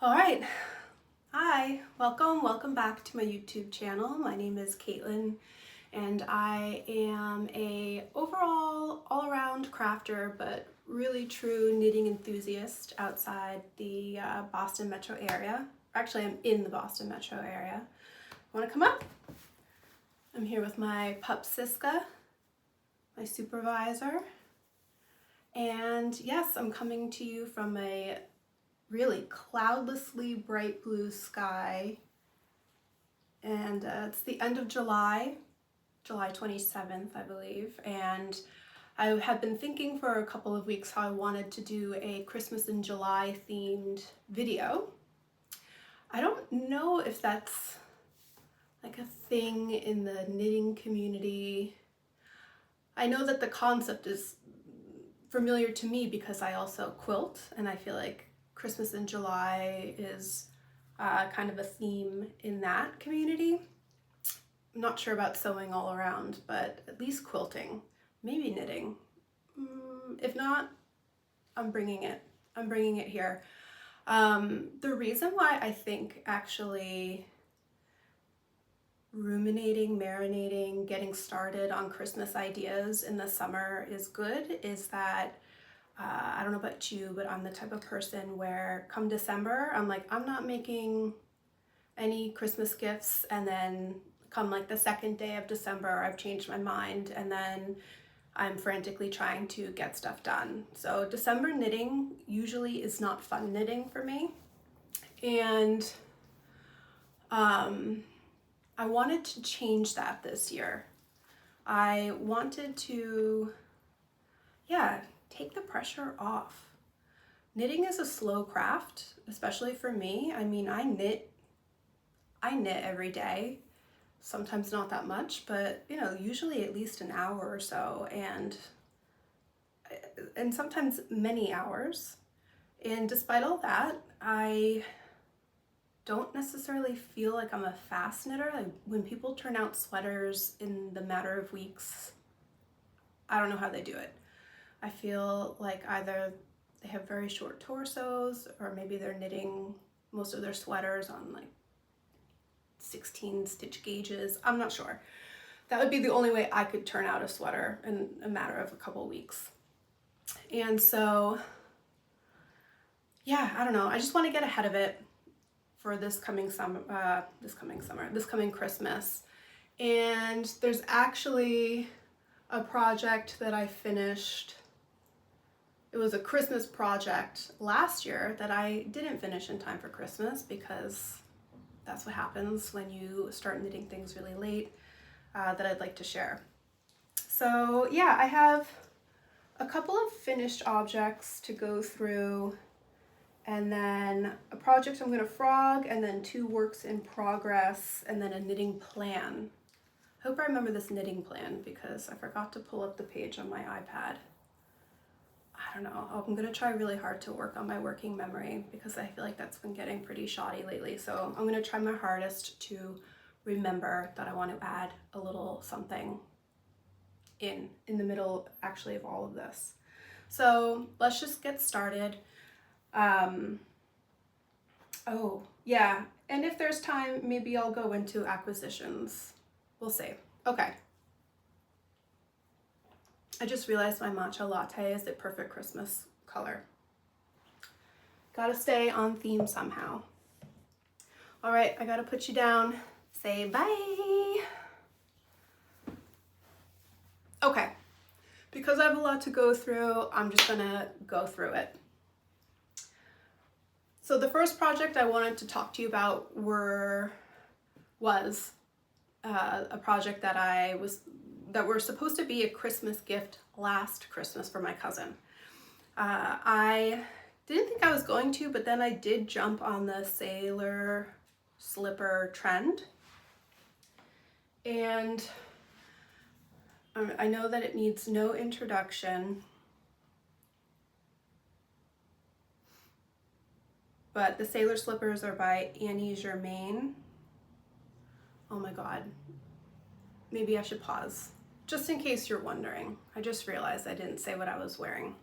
All right. Hi, welcome back to my YouTube channel. My name is Caitlin and I am a overall all-around crafter, but really true knitting enthusiast outside the Boston metro area. Actually, I'm in the Boston metro area. Want to come up? I'm here with my pup Siska, my supervisor. And yes, I'm coming to you from a really cloudlessly bright blue sky, and it's the end of July 27th, I believe, and I have been thinking for a couple of weeks how I wanted to do a Christmas in July themed video. I don't know if that's like a thing in the knitting community. I know that the concept is familiar to me because I also quilt, and I feel like Christmas in July is kind of a theme in that community. I'm not sure about sewing all around, but at least quilting, maybe knitting. If not, I'm bringing it. I'm bringing it here. The reason why I think actually ruminating, marinating, getting started on Christmas ideas in the summer is good is that I don't know about you, but I'm the type of person where come December, I'm like, I'm not making any Christmas gifts, and then come like the second day of December, I've changed my mind, and then I'm frantically trying to get stuff done. So December knitting usually is not fun knitting for me, and I wanted to change that this year. I wanted to, take the pressure off. Knitting is a slow craft, especially for me. I mean, I knit every day, sometimes not that much, but usually at least an hour or so, and sometimes many hours. And despite all that, I don't necessarily feel like I'm a fast knitter. Like when people turn out sweaters in the matter of weeks, I don't know how they do it. I feel like either they have very short torsos, or maybe they're knitting most of their sweaters on like 16 stitch gauges. I'm not sure. That would be the only way I could turn out a sweater in a matter of a couple weeks. And so, I don't know. I just want to get ahead of it for this coming Christmas. And there's actually a project that I finished. It was a Christmas project last year that I didn't finish in time for Christmas, because that's what happens when you start knitting things really late, that I'd like to share. So I have a couple of finished objects to go through, and then a project I'm going to frog, and then 2 works in progress, and then a knitting plan. I hope I remember this knitting plan because I forgot to pull up the page on my iPad. I don't know. I'm going to try really hard to work on my working memory because I feel like that's been getting pretty shoddy lately. So I'm going to try my hardest to remember that I want to add a little something in the middle actually of all of this. So let's just get started. And if there's time, maybe I'll go into acquisitions. We'll see. Okay. I just realized my matcha latte is the perfect Christmas color. Gotta stay on theme somehow. All right, I gotta put you down. Say bye. Okay, because I have a lot to go through, I'm just gonna go through it. So the first project I wanted to talk to you about was a project that were supposed to be a Christmas gift last Christmas for my cousin. I didn't think I was going to, but then I did jump on the sailor slipper trend. And I know that it needs no introduction, but the sailor slippers are by Annie Germain. Oh my God. Maybe I should pause, just in case you're wondering. I just realized I didn't say what I was wearing.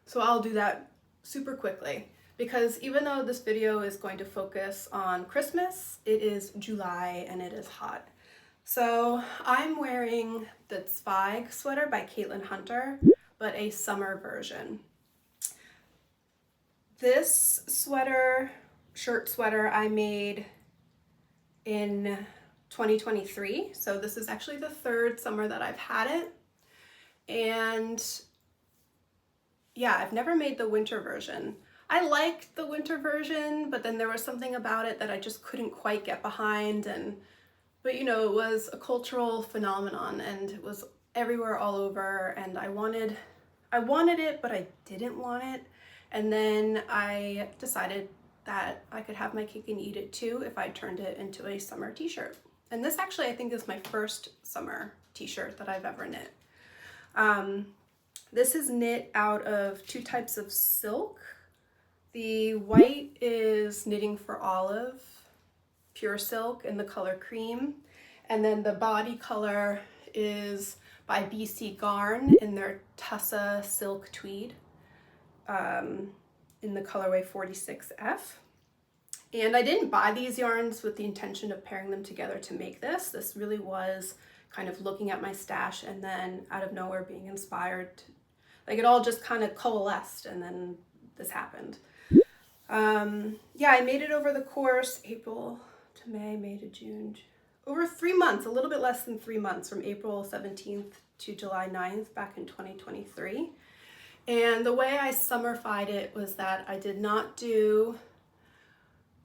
So I'll do that super quickly, because even though this video is going to focus on Christmas, it is July and it is hot. So I'm wearing the Zweig sweater by Caitlin Hunter, but a summer version. This shirt sweater I made in 2023. So this is actually the third summer that I've had it. And yeah, I've never made the winter version. I liked the winter version, but then there was something about it that I just couldn't quite get behind. But you know, it was a cultural phenomenon and it was everywhere all over, and I wanted it, but I didn't want it. And then I decided that I could have my cake and eat it too if I turned it into a summer t-shirt. And this actually, I think, is my first summer t-shirt that I've ever knit. This is knit out of two types of silk. The white is Knitting for Olive, pure silk in the color cream. And then the body color is by BC Garn in their Tussa Silk Tweed in the colorway 46F. And I didn't buy these yarns with the intention of pairing them together to make this. This really was kind of looking at my stash and then out of nowhere being inspired. Like it all just kind of coalesced and then this happened. Yeah, I made it over the course, April to May, May to June, over 3 months, a little bit less than 3 months, from April 17th to July 9th back in 2023. And the way I summerfied it was that I did not do,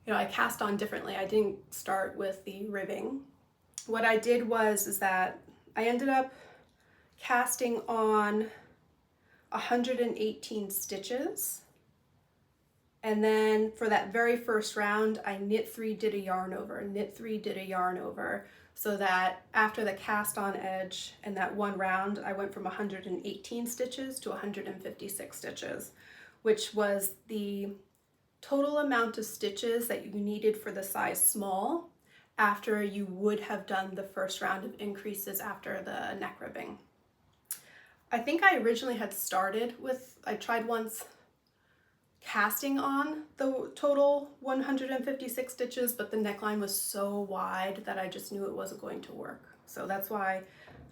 I cast on differently. I didn't start with the ribbing. What I did is that I ended up casting on 118 stitches. And then for that very first round, I knit 3, did a yarn over, knit 3, did a yarn over, so that after the cast on edge and that one round, I went from 118 stitches to 156 stitches, which was the total amount of stitches that you needed for the size small after you would have done the first round of increases after the neck ribbing. I think I originally had started with, I tried once casting on the total 156 stitches, but the neckline was so wide that I just knew it wasn't going to work. So that's why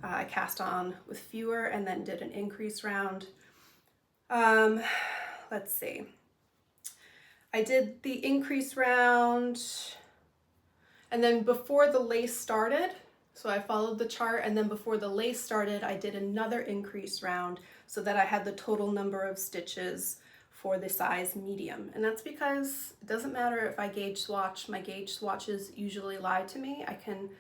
I cast on with fewer and then did an increase round. Let's see. I did the increase round, and then before the lace started, so I followed the chart, and then before the lace started, I did another increase round so that I had the total number of stitches for the size medium. And that's because it doesn't matter if I gauge swatch, my gauge swatches usually lie to me. I can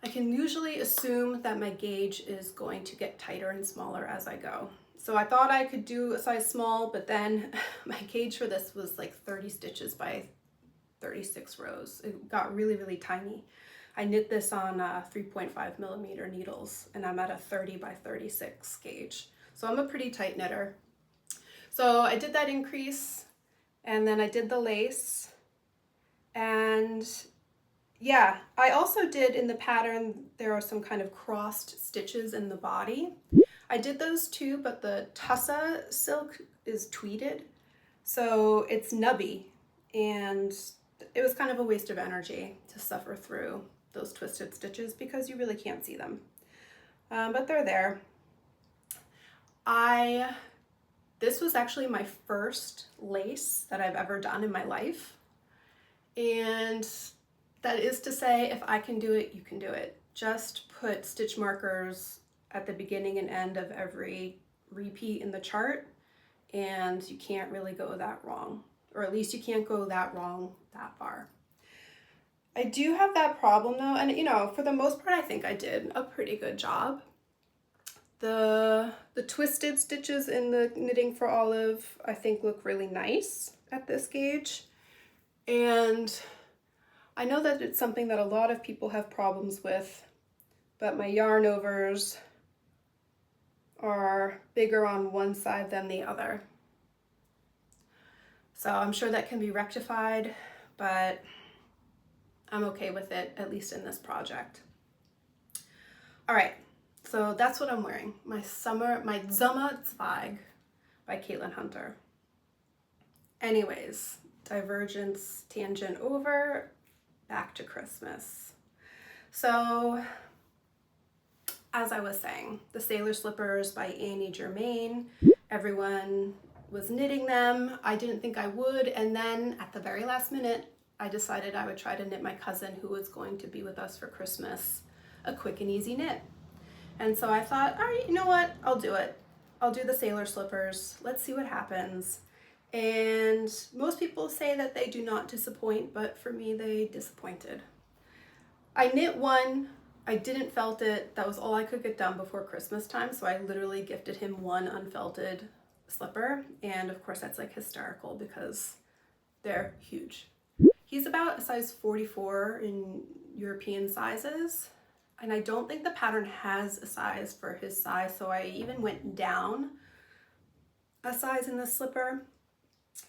usually assume that my gauge is going to get tighter and smaller as I go. So I thought I could do a size small, but then my gauge for this was like 30 stitches by 36 rows. It got really, really tiny. I knit this on 3.5 millimeter needles, and I'm at a 30 by 36 gauge. So I'm a pretty tight knitter. So I did that increase, and then I did the lace, and yeah, I also did in the pattern, there are some kind of crossed stitches in the body. I did those too, but the Tussa silk is tweeded, so it's nubby, and it was kind of a waste of energy to suffer through those twisted stitches because you really can't see them, but they're there. This was actually my first lace that I've ever done in my life, and that is to say, if I can do it, you can do it. Just put stitch markers at the beginning and end of every repeat in the chart, and you can't really go that wrong, or at least you can't go that wrong that far. I do have that problem though, and for the most part, I think I did a pretty good job. The twisted stitches in the Knitting for Olive, I think, look really nice at this gauge. And I know that it's something that a lot of people have problems with, but my yarn overs are bigger on one side than the other. So I'm sure that can be rectified, but I'm okay with it, at least in this project. All right. So that's what I'm wearing, my Sommer Zweig by Caitlin Hunter. Anyways, divergence, tangent over, back to Christmas. So, as I was saying, the Sailor Slippers by Annie Germain, everyone was knitting them. I didn't think I would, and then at the very last minute, I decided I would try to knit my cousin who was going to be with us for Christmas a quick and easy knit. And so I thought, all right, you know what? I'll do it. I'll do the Sailor Slippers. Let's see what happens. And most people say that they do not disappoint, but for me, they disappointed. I knit one. I didn't felt it. That was all I could get done before Christmas time. So I literally gifted him one unfelted slipper. And of course, that's like hysterical because they're huge. He's about a size 44 in European sizes. And I don't think the pattern has a size for his size. So I even went down a size in the slipper,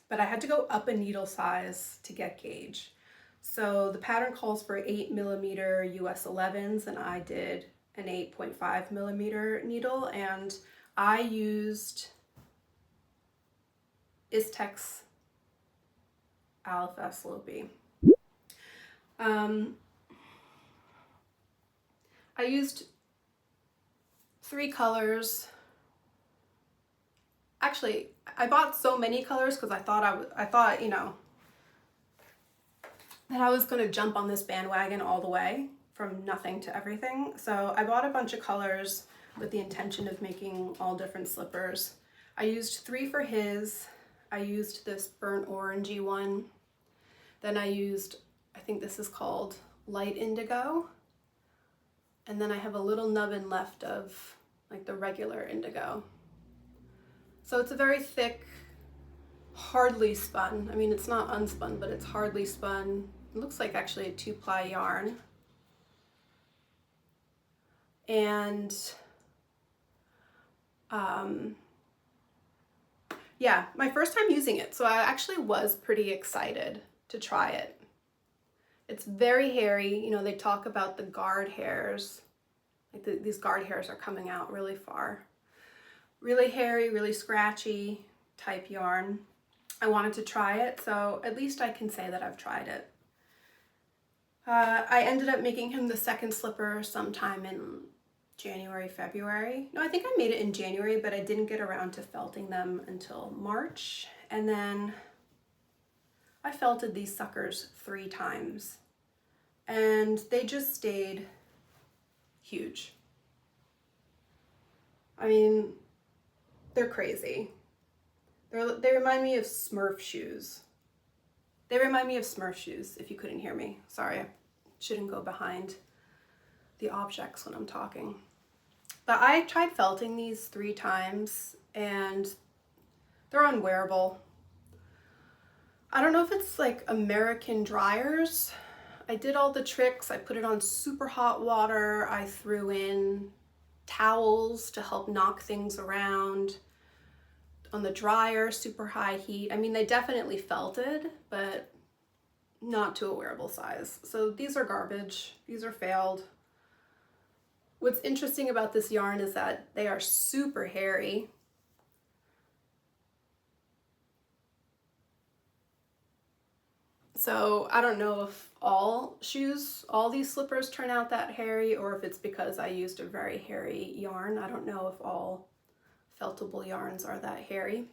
but I had to go up a needle size to get gauge. So the pattern calls for 8mm US 11s, and I did an 8.5mm needle, and I used Istex LFS Lopi. I used 3 colors. Actually, I bought so many colors because I thought, you know, that I was gonna jump on this bandwagon all the way from nothing to everything. So I bought a bunch of colors with the intention of making all different slippers. I used 3 for his. I used this burnt orangey one. Then I used, I think this is called light indigo. And then I have a little nubbin left of like the regular indigo. So it's a very thick, hardly spun. I mean, it's not unspun, but it's hardly spun. It looks like actually a 2-ply yarn. And yeah, my first time using it. So I actually was pretty excited to try it. It's very hairy. You know, they talk about the guard hairs. Like these guard hairs are coming out really far. Really hairy, really scratchy type yarn. I wanted to try it, so at least I can say that I've tried it. I ended up making him the second slipper sometime in January, February. No, I think I made it in January, but I didn't get around to felting them until March. And then I felted these suckers 3 times, and they just stayed huge. I mean, they're crazy. They remind me of Smurf shoes. They remind me of Smurf shoes, if you couldn't hear me. Sorry, I shouldn't go behind the objects when I'm talking. But I tried felting these 3 times, and they're unwearable. I don't know if it's like American dryers. I did all the tricks. I put it on super hot water. I threw in towels to help knock things around. On the dryer, super high heat. I mean, they definitely felted, but not to a wearable size. So these are garbage. These are failed. What's interesting about this yarn is that they are super hairy. So I don't know if all these slippers turn out that hairy, or if it's because I used a very hairy yarn. I don't know if all feltable yarns are that hairy.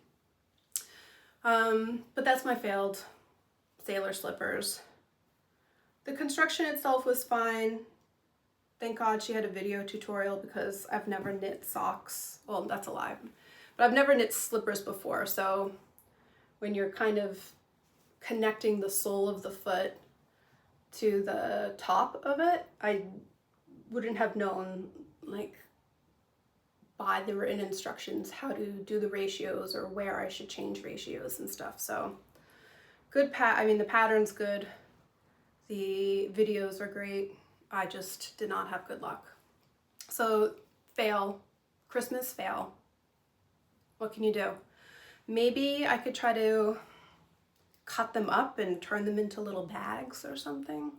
But that's my failed Sailor Slippers. The construction itself was fine. Thank God she had a video tutorial because I've never knit socks. Well, that's a lie. But I've never knit slippers before, so when you're kind of connecting the sole of the foot to the top of it, I wouldn't have known, like, by the written instructions how to do the ratios or where I should change ratios and stuff. So good I mean, the pattern's good. The videos are great. I just did not have good luck. So fail, Christmas fail. What can you do? Maybe I could try to cut them up and turn them into little bags or something.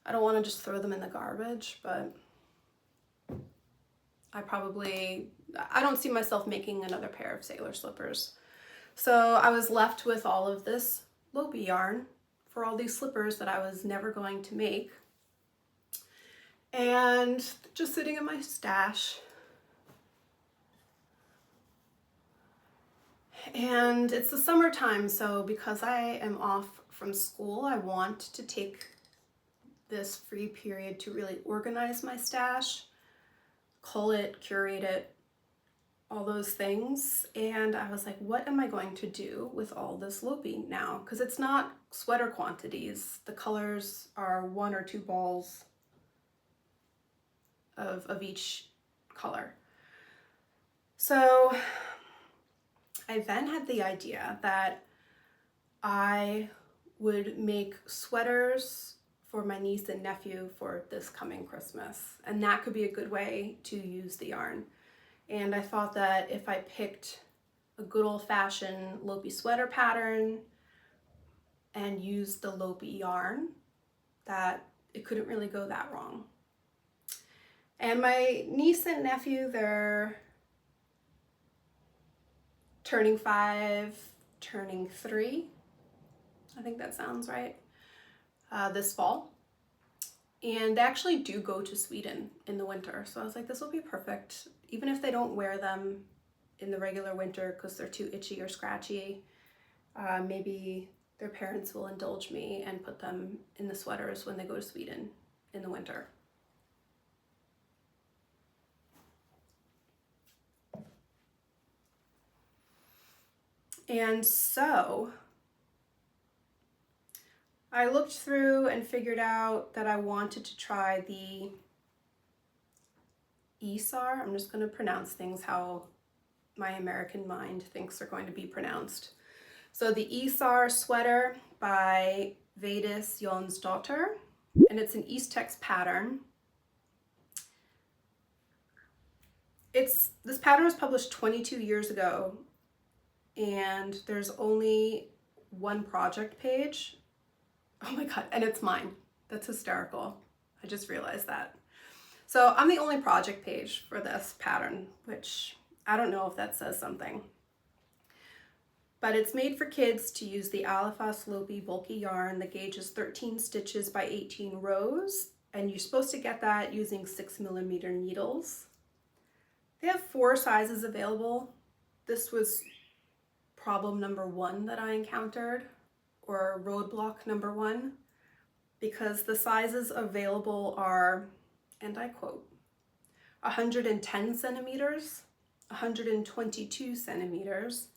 I don't want to just throw them in the garbage, but I don't see myself making another pair of Sailor Slippers. So I was left with all of this Lopi yarn for all these slippers that I was never going to make. And just sitting in my stash. And it's the summertime, so because I am off from school, I want to take this free period to really organize my stash, cull it, curate it, all those things. And I was like, what am I going to do with all this Lopi now? Because it's not sweater quantities. The colors are 1 or 2 balls of each color. So I then had the idea that I would make sweaters for my niece and nephew for this coming Christmas. And that could be a good way to use the yarn. And I thought that if I picked a good old-fashioned Lopi sweater pattern and used the Lopi yarn, that it couldn't really go that wrong. And my niece and nephew, they're turning 5, turning 3. I think that sounds right. This fall. And they actually do go to Sweden in the winter. So I was like, this will be perfect. Even if they don't wear them in the regular winter because they're too itchy or scratchy, maybe their parents will indulge me and put them in the sweaters when they go to Sweden in the winter. And so I looked through and figured out that I wanted to try the Isar. I'm just going to pronounce things how my American mind thinks they're going to be pronounced. So the Isar sweater by Vedis Jonsdottir, and it's an Eastex pattern. This pattern was published 22 years ago, and there's only one project page. Oh my God, and it's mine. That's hysterical. I just realized that. So I'm the only project page for this pattern, which I don't know if that says something. But it's made for kids to use the Alifas Lopi bulky yarn. The gauge is 13 stitches by 18 rows, and you're supposed to get that using 6mm needles. They have 4 sizes available. This was problem number 1 that I encountered, or roadblock number 1, because the sizes available are, and I quote, 110 centimeters, 122 centimeters,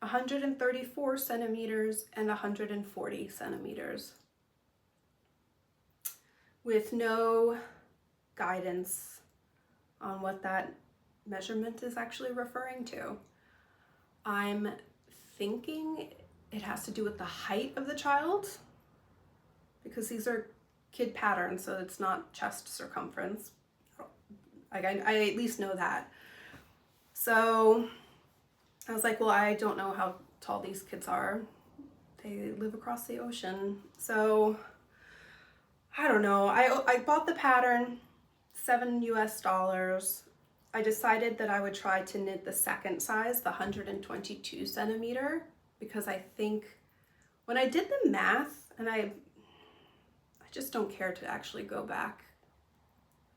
134 centimeters, and 140 centimeters, with no guidance on what that measurement is actually referring to. I'm thinking it has to do with the height of the child, because these are kid patterns, so it's not chest circumference. Like I at least know that. So I was like, well, I don't know how tall these kids are. They live across the ocean. So I don't know. I bought the pattern, $7 US. I decided that I would try to knit the second size, the 122 centimeter, because I think when I did the math, and I just don't care to actually go back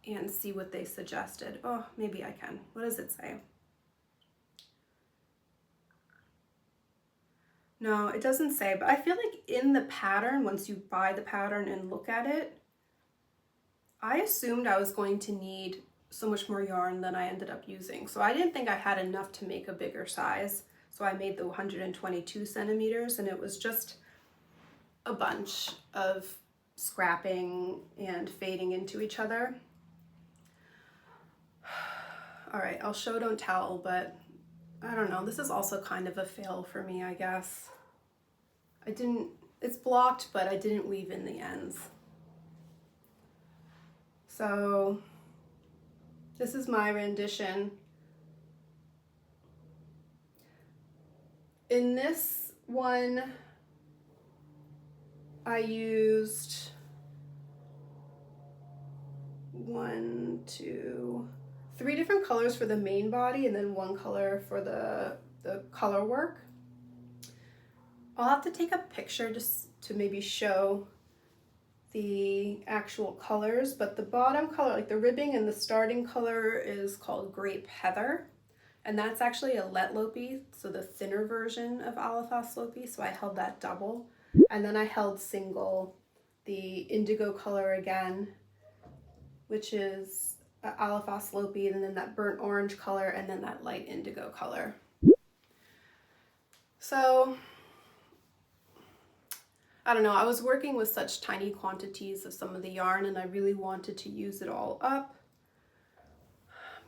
and see what they suggested. Oh, maybe I can. What does it say? No, it doesn't say, but I feel like in the pattern, once you buy the pattern and look at it, I assumed I was going to need so much more yarn than I ended up using. So I didn't think I had enough to make a bigger size. So I made the 122 centimeters, and it was just a bunch of scrapping and fading into each other. All right, I'll show, don't tell, but I don't know. This is also kind of a fail for me, I guess. It's blocked, but I didn't weave in the ends. So this is my rendition. In this one, I used 3 different colors for the main body, and then 1 color for the color work. I'll have to take a picture just to maybe show the actual colors, but the bottom color, like the ribbing and the starting color, is called Grape Heather. And that's actually a Let Lopi, so the thinner version of Alaphos Lopi, so I held that double. And then I held single the indigo color again, which is Alaphos Lopi, and then that burnt orange color, and then that light indigo color. So, I don't know, I was working with such tiny quantities of some of the yarn and I really wanted to use it all up.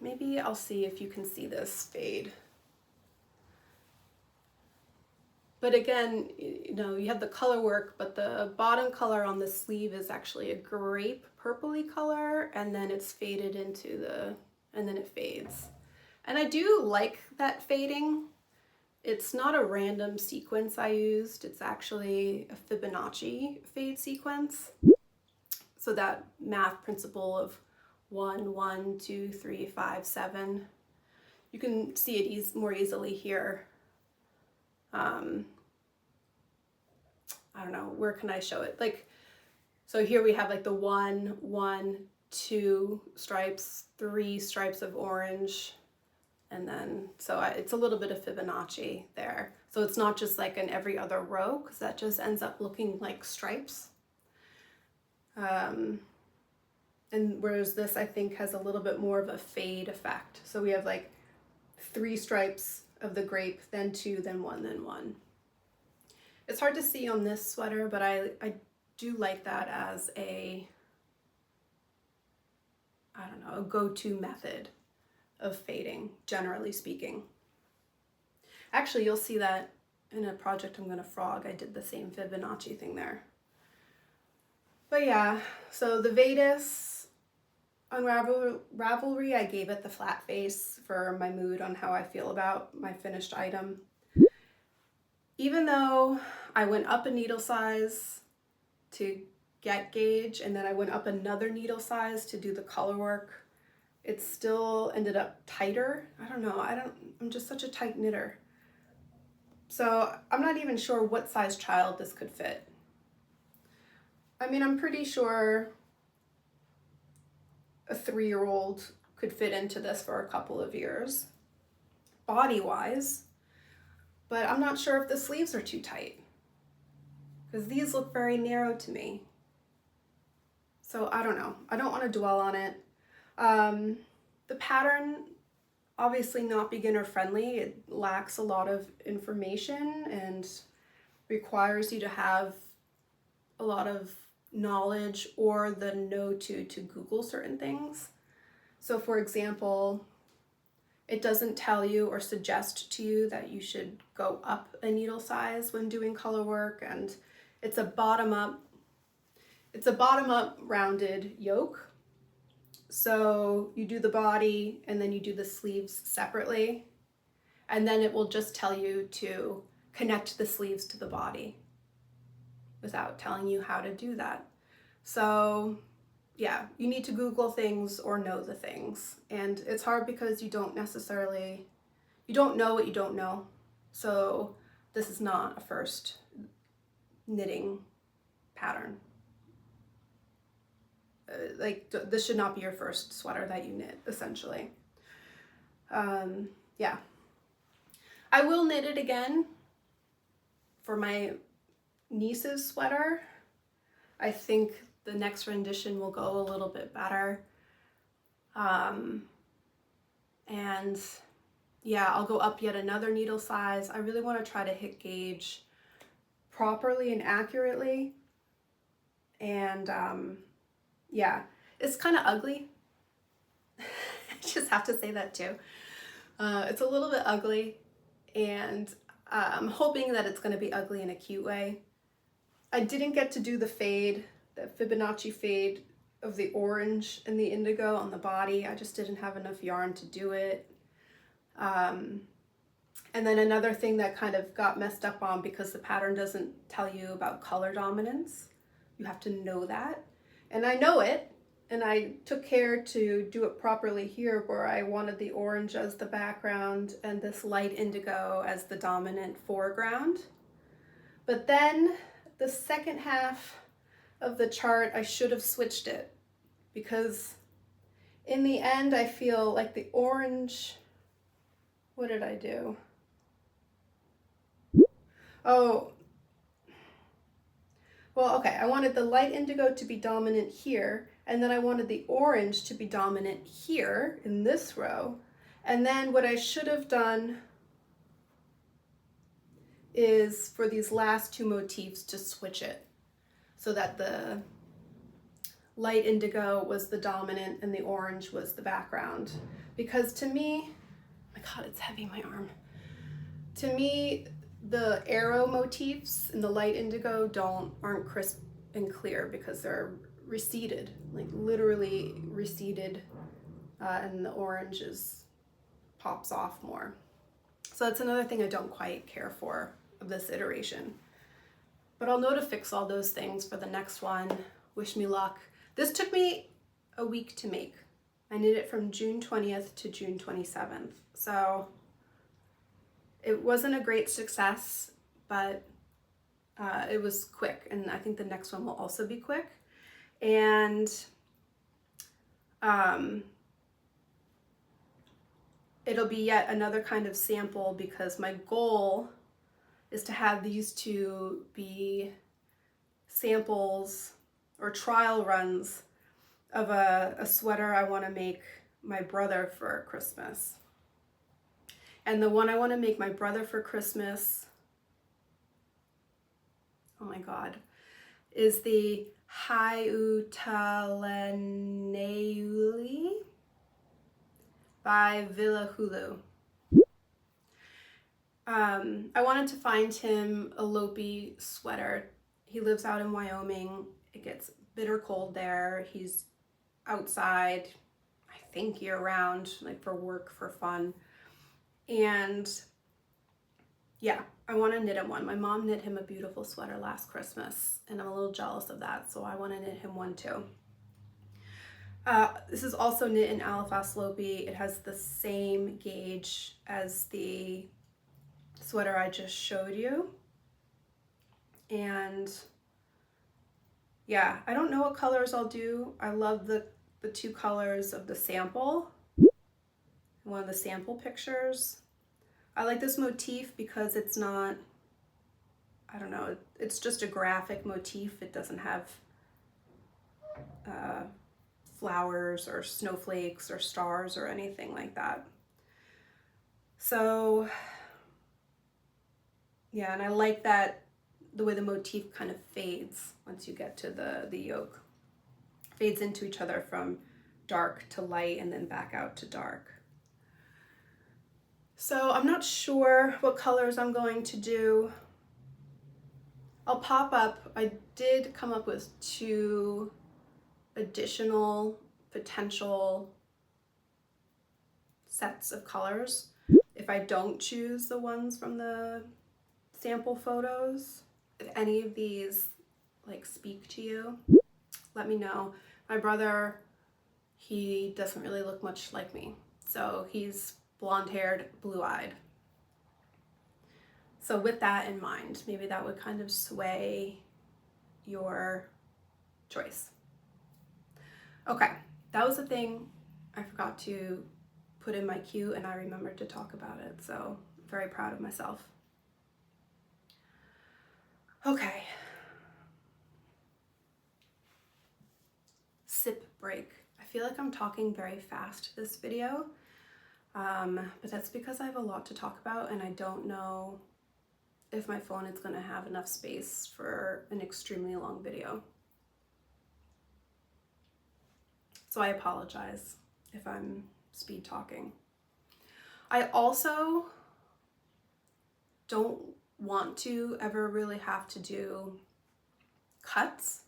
Maybe I'll see if you can see this fade. But again, you know, you have the color work, but the bottom color on the sleeve is actually a grape purpley color, and then it's faded into the, and then it fades. And I do like that fading. It's not a random sequence I used, it's actually a Fibonacci fade sequence. So that math principle of 1, 1, 2, 3, 5, 7. You can see it more easily here. I don't know, where can I show it? Like, so here we have like the 1, 1, 2 stripes, 3 stripes of orange, and then, so it's a little bit of Fibonacci there. So it's not just like in every other row, because that just ends up looking like stripes. And whereas this, I think, has a little bit more of a fade effect. So we have like 3 stripes of the grape, then 2, then 1, then 1. It's hard to see on this sweater, but I do like that as a, I don't know, a go-to method of fading, generally speaking. Actually, you'll see that in a project I'm gonna frog. I did the same Fibonacci thing there. But yeah, so the Vedas on Ravelry, I gave it the flat face for my mood on how I feel about my finished item. Even though I went up a needle size to get gauge, and then I went up another needle size to do the color work, it still ended up tighter. I don't know, I'm just such a tight knitter. So I'm not even sure what size child this could fit. I mean, I'm pretty sure a 3-year-old could fit into this for a couple of years, body-wise. But I'm not sure if the sleeves are too tight, because these look very narrow to me. So I don't know. I don't want to dwell on it. The pattern, obviously not beginner friendly. It lacks a lot of information and requires you to have a lot of knowledge or the know-to Google certain things. So for example, it doesn't tell you or suggest to you that you should go up a needle size when doing color work, and it's a bottom-up rounded yoke. So you do the body and then you do the sleeves separately, and then it will just tell you to connect the sleeves to the body without telling you how to do that. So yeah, you need to Google things or know the things. And it's hard because you don't know what you don't know. So this is not a first knitting pattern. This should not be your first sweater that you knit, essentially. Yeah. I will knit it again for my niece's sweater. I think the next rendition will go a little bit better. And yeah, I'll go up yet another needle size. I really want to try to hit gauge properly and accurately. And yeah, it's kind of ugly. I just have to say that too. It's a little bit ugly, and I'm hoping that it's going to be ugly in a cute way. I didn't get to do the fade, the Fibonacci fade of the orange and the indigo on the body. I just didn't have enough yarn to do it. And then another thing that kind of got messed up on, because the pattern doesn't tell you about color dominance. You have to know that. And I know it, and I took care to do it properly here, where I wanted the orange as the background and this light indigo as the dominant foreground. But then the second half of the chart, I should have switched it, because in the end, I feel like the orange, what did I do? Oh, well, okay, I wanted the light indigo to be dominant here, and then I wanted the orange to be dominant here in this row. And then what I should have done is for these last two motifs to switch it so that the light indigo was the dominant and the orange was the background. Because to me, oh my God, it's heavy, my arm. To me, the arrow motifs in the light indigo aren't crisp and clear because they're receded, like literally receded, and the orange pops off more. So that's another thing I don't quite care for of this iteration. But I'll know to fix all those things for the next one. Wish me luck. This took me a week to make. I knit it from June 20th to June 27th. So it wasn't a great success, but it was quick. And I think the next one will also be quick. And it'll be yet another kind of sample, because my goal is to have these two be samples or trial runs of a sweater I want to make my brother for Christmas. And the one I want to make my brother for Christmas, oh my God, is the Hiutaleneuli by Villa Hulu. I wanted to find him a Lopi sweater. He lives out in Wyoming. It gets bitter cold there. He's outside, I think, year round, like for work, for fun. And yeah, I want to knit him one. My mom knit him a beautiful sweater last Christmas, and I'm a little jealous of that, so I want to knit him one too. This is also knit in Alafas Lopi. It has the same gauge as the sweater I just showed you. And yeah, I don't know what colors I'll do. I love the two colors of the sample, one of the sample pictures. I like this motif because it's not, I don't know, it's just a graphic motif. It doesn't have flowers or snowflakes or stars or anything like that. So yeah, and I like that the way the motif kind of fades once you get to the yoke. Fades into each other from dark to light and then back out to dark. So I'm not sure what colors I'm going to do. I'll pop up, I did come up with 2 additional potential sets of colors if I don't choose the ones from the sample photos. If any of these like speak to you, let me know. My brother, he doesn't really look much like me. So he's blonde-haired, blue-eyed. So with that in mind, maybe that would kind of sway your choice. Okay, that was the thing I forgot to put in my queue, and I remembered to talk about it. So I'm very proud of myself. Okay. Sip break. I feel like I'm talking very fast this video, but that's because I have a lot to talk about and I don't know if my phone is going to have enough space for an extremely long video. So I apologize if I'm speed talking. I also don't want to ever really have to do cuts.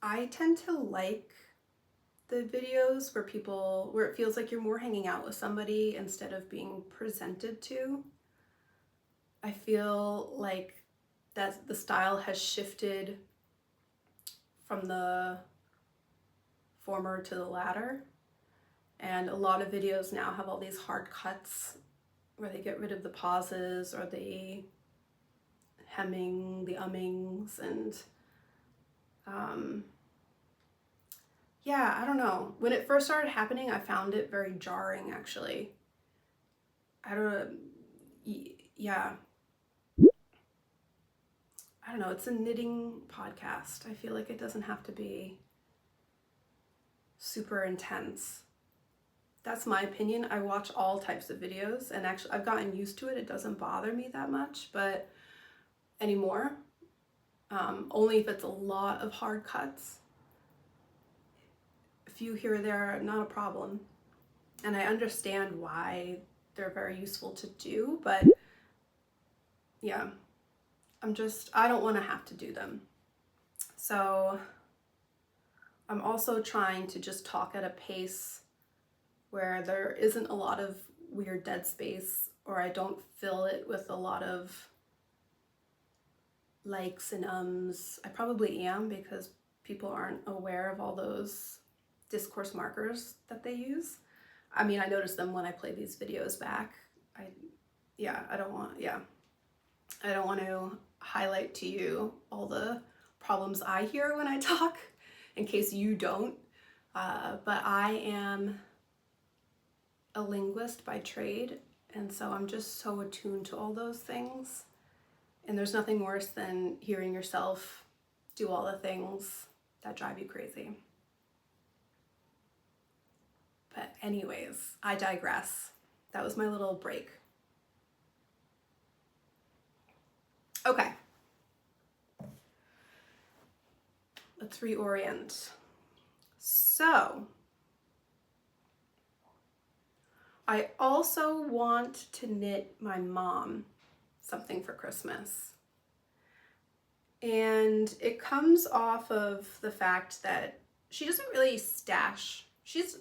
I tend to like the videos where it feels like you're more hanging out with somebody instead of being presented to. I feel like that the style has shifted from the former to the latter, and a lot of videos now have all these hard cuts where they get rid of the pauses or the hemming, the ummings, and yeah, I don't know. When it first started happening, I found it very jarring, actually. I don't know. Yeah. I don't know. It's a knitting podcast. I feel like it doesn't have to be super intense. That's my opinion. I watch all types of videos, and actually I've gotten used to it. It doesn't bother me that much, but anymore. Only if it's a lot of hard cuts. A few here or there, not a problem. And I understand why they're very useful to do, but yeah, I don't want to have to do them. So I'm also trying to just talk at a pace where there isn't a lot of weird dead space, or I don't fill it with a lot of likes and ums. I probably am, because people aren't aware of all those discourse markers that they use. I mean, I notice them when I play these videos back. I don't want to highlight to you all the problems I hear when I talk, in case you don't. But I am a linguist by trade, and so I'm just so attuned to all those things. And there's nothing worse than hearing yourself do all the things that drive you crazy. But anyways, I digress. That was my little break. Okay. Let's reorient. So, I also want to knit my mom something for Christmas. And it comes off of the fact that she doesn't really stash. She's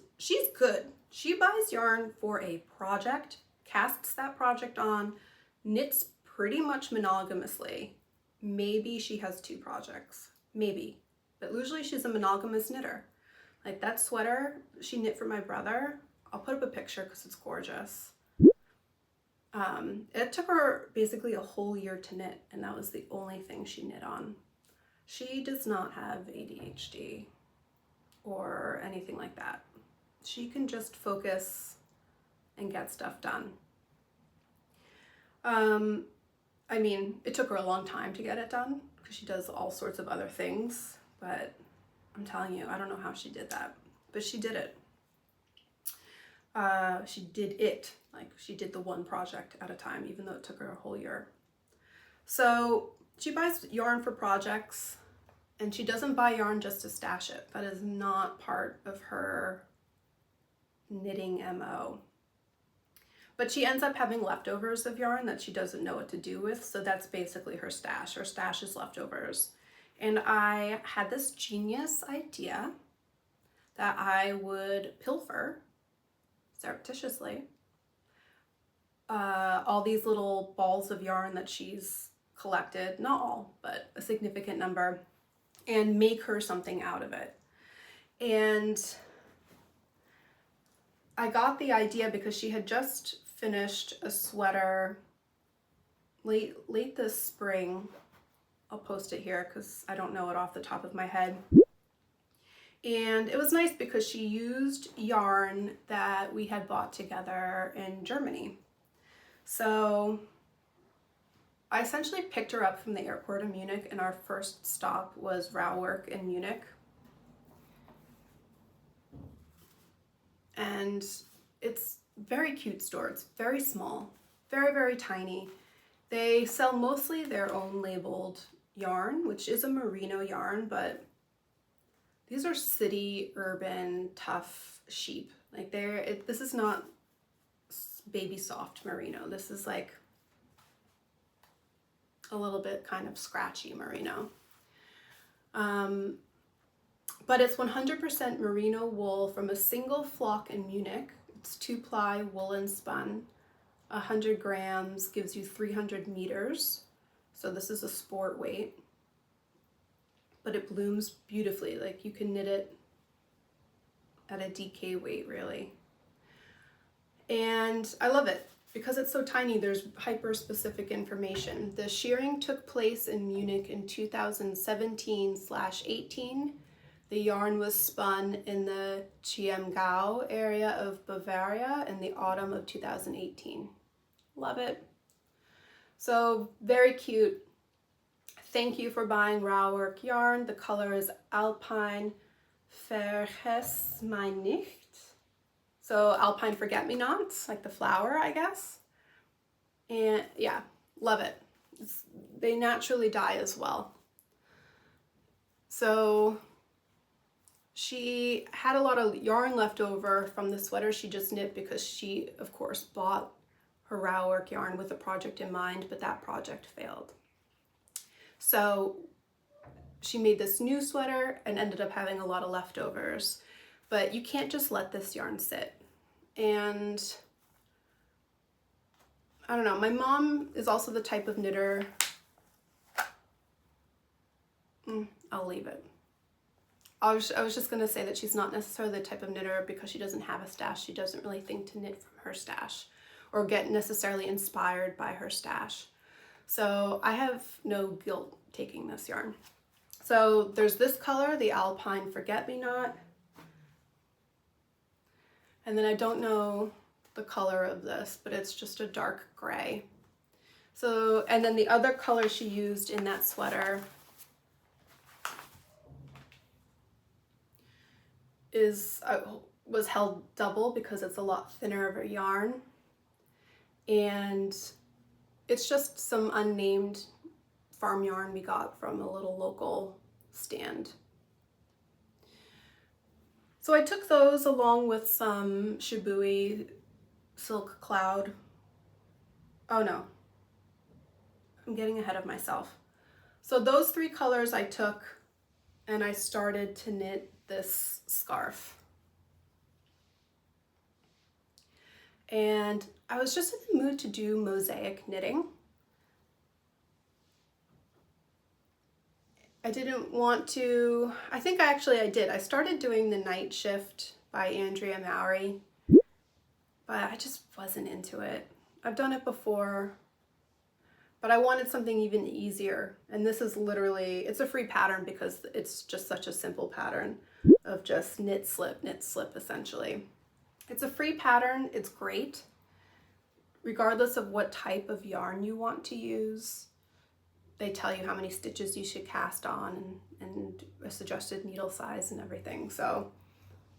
good. She buys yarn for a project, casts that project on, knits pretty much monogamously. Maybe she has 2 projects, maybe. But usually she's a monogamous knitter. Like that sweater she knit for my brother, I'll put up a picture because it's gorgeous. It took her basically a whole year to knit, and that was the only thing she knit on. She does not have ADHD or anything like that. She can just focus and get stuff done. I mean, it took her a long time to get it done because she does all sorts of other things, but I'm telling you, I don't know how she did that, but she did it. She did it, like she did the one project at a time, even though it took her a whole year. So she buys yarn for projects, and she doesn't buy yarn just to stash it. That is not part of her knitting MO. But she ends up having leftovers of yarn that she doesn't know what to do with, so that's basically her stash. Her stash is leftovers. And I had this genius idea that I would pilfer surreptitiously all these little balls of yarn that she's collected, not all, but a significant number, and make her something out of it. And I got the idea because she had just finished a sweater late this spring. I'll post it here because I don't know it off the top of my head. And it was nice because she used yarn that we had bought together in Germany. So I essentially picked her up from the airport in Munich, and our first stop was Rauwerk in Munich. And it's a very cute store. It's very small, very, very tiny. They sell mostly their own labeled yarn, which is a merino yarn, but these are city, urban, tough sheep. Like this is not baby soft merino. This is like a little bit kind of scratchy merino. But it's 100% merino wool from a single flock in Munich. It's 2-ply woolen spun. 100 grams gives you 300 meters. So this is a sport weight. But it blooms beautifully. Like you can knit it at a DK weight, really. And I love it. because it's so tiny, there's hyper-specific information. The shearing took place in Munich in 2017/18. The yarn was spun in the Chiemgau area of Bavaria in the autumn of 2018. Love it. So very cute. Thank you for buying Rauwerk yarn. The color is Alpine Vergiss mich nicht. So Alpine Forget-Me-Nots, like the flower, I guess. And yeah, love it. They naturally dye as well. So she had a lot of yarn left over from the sweater she just knit because she, of course, bought her Rauwerk yarn with a project in mind, but that project failed. So she made this new sweater and ended up having a lot of leftovers. But you can't just let this yarn sit. And I don't know, my mom is also the type of knitter. I'll leave it. I was just gonna say that she's not necessarily the type of knitter because she doesn't have a stash. She doesn't really think to knit from her stash or get necessarily inspired by her stash. So I have no guilt taking this yarn. So there's this color, the Alpine Forget-Me-Not. And then I don't know the color of this, but it's just a dark gray. So, and then the other color she used in that sweater was held double because it's a lot thinner of a yarn. And it's just some unnamed farm yarn we got from a little local stand. So I took those along with some Shibui Silk Cloud. Oh no, I'm getting ahead of myself. So those three colors I took and I started to knit this scarf. And I was just in the mood to do mosaic knitting. I didn't want to, I think I did. I started doing The Night Shift by Andrea Mowry, but I just wasn't into it. I've done it before, but I wanted something even easier. And this is literally, it's a free pattern because it's just such a simple pattern of just knit, slip, essentially. It's a free pattern, it's great, regardless of what type of yarn you want to use. They tell you how many stitches you should cast on and a suggested needle size and everything. So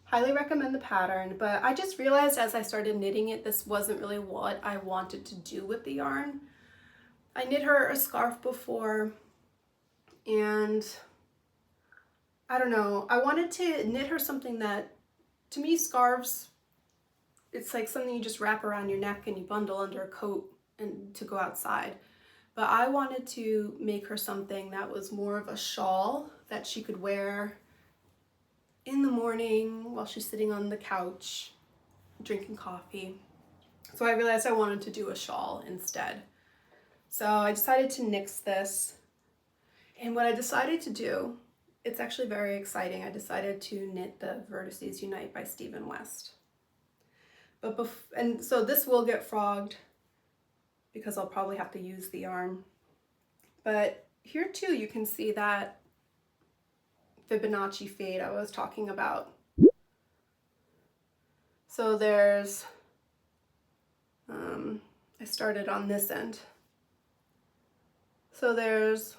highly recommend the pattern, but I just realized as I started knitting it, this wasn't really what I wanted to do with the yarn. I knit her a scarf before and I don't know, I wanted to knit her something that, to me, scarves, it's like something you just wrap around your neck and you bundle under a coat and to go outside. But I wanted to make her something that was more of a shawl that she could wear in the morning while she's sitting on the couch drinking coffee. So I realized I wanted to do a shawl instead. So I decided to nix this. And what I decided to do, it's actually very exciting. I decided to knit the Vertices Unite by Stephen West. And so this will get frogged because I'll probably have to use the yarn. But here too, you can see that Fibonacci fade I was talking about. So there's, I started on this end. So there's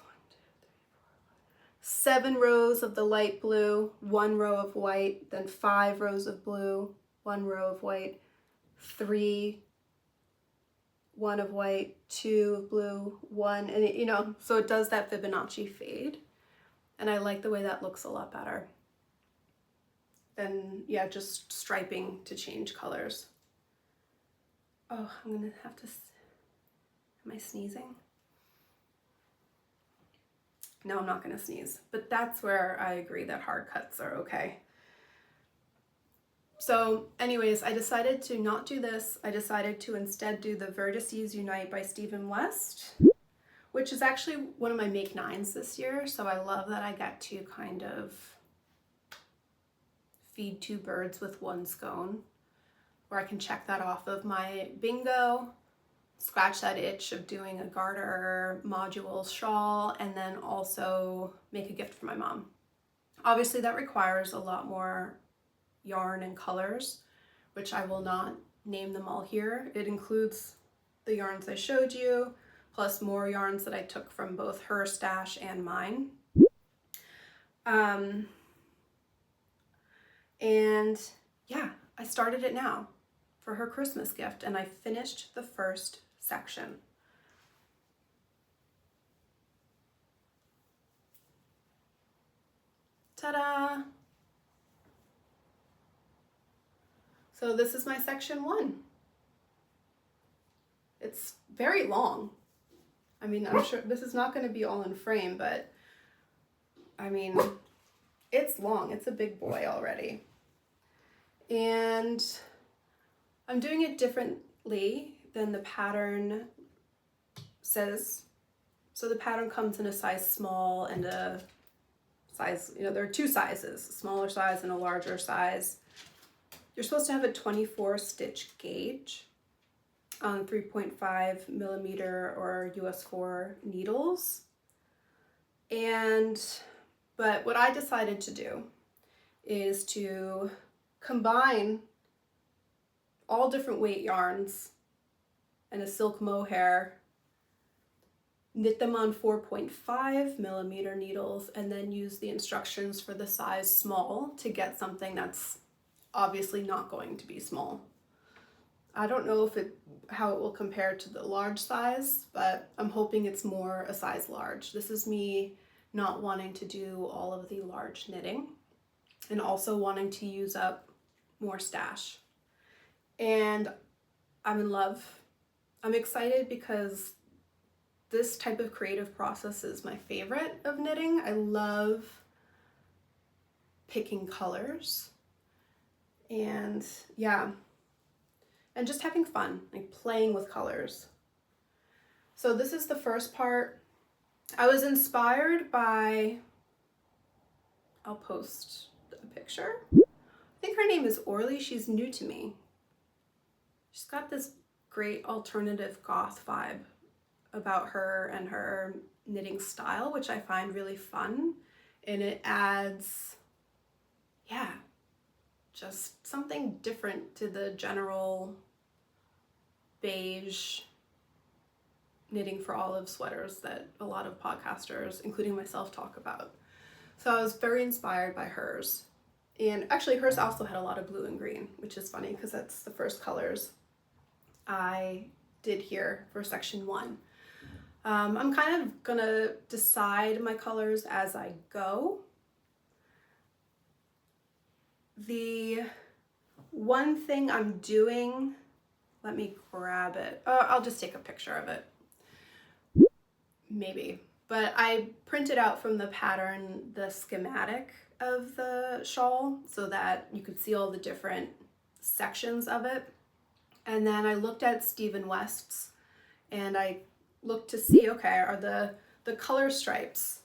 7 rows of the light blue, 1 row of white, then 5 rows of blue, 1 row of white, 3, 1 of white, 2 of blue, 1, and you know, so it does that Fibonacci fade. And I like the way that looks a lot better than, yeah, just striping to change colors. Oh, I'm gonna have to, am I sneezing? No, I'm not gonna sneeze, but that's where I agree that hard cuts are okay. So anyways, I decided to not do this. I decided to instead do the Vertices Unite by Stephen West, which is actually one of my make 9s this year. So I love that I got to kind of feed 2 birds with 1 scone, where I can check that off of my bingo scratch that itch of doing a garter module shawl and then also make a gift for my mom. Obviously that requires a lot more yarn and colors, which I will not name them all here. It includes the yarns I showed you, plus more yarns that I took from both her stash and mine. And yeah, I started it now for her Christmas gift, and I finished the first section. Ta-da! So this is my section 1. It's very long. I mean, I'm sure this is not going to be all in frame, but I mean, it's long. It's a big boy already. And I'm doing it differently than the pattern says. So the pattern comes in a size small and a size, there are 2 sizes, a smaller size and a larger size. You're supposed to have a 24 stitch gauge on 3.5 millimeter or US 4 needles. But what I decided to do is to combine all different weight yarns and a silk mohair, knit them on 4.5 millimeter needles, and then use the instructions for the size small to get something that's obviously not going to be small. I don't know how it will compare to the large size, but I'm hoping it's more a size large. This is me not wanting to do all of the large knitting and also wanting to use up more stash. And I'm in love. I'm excited because this type of creative process is my favorite of knitting. I love picking colors and and just having fun, like playing with colors. So this is the first part. I was inspired by, I'll post a picture. I think her name is Orly. She's new to me. She's got this great alternative goth vibe about her and her knitting style, which I find really fun. And it adds, just something different to the general beige knitting for olive sweaters that a lot of podcasters, including myself, talk about. So I was very inspired by hers. And actually hers also had a lot of blue and green, which is funny because that's the first colors I did here for section 1. I'm kind of gonna decide my colors as I go. The one thing I'm doing, let me grab it. I'll just take a picture of it. Maybe. But I printed out from the pattern the schematic of the shawl so that you could see all the different sections of it. And then I looked at Stephen West's and I looked to see, okay, are the color stripes,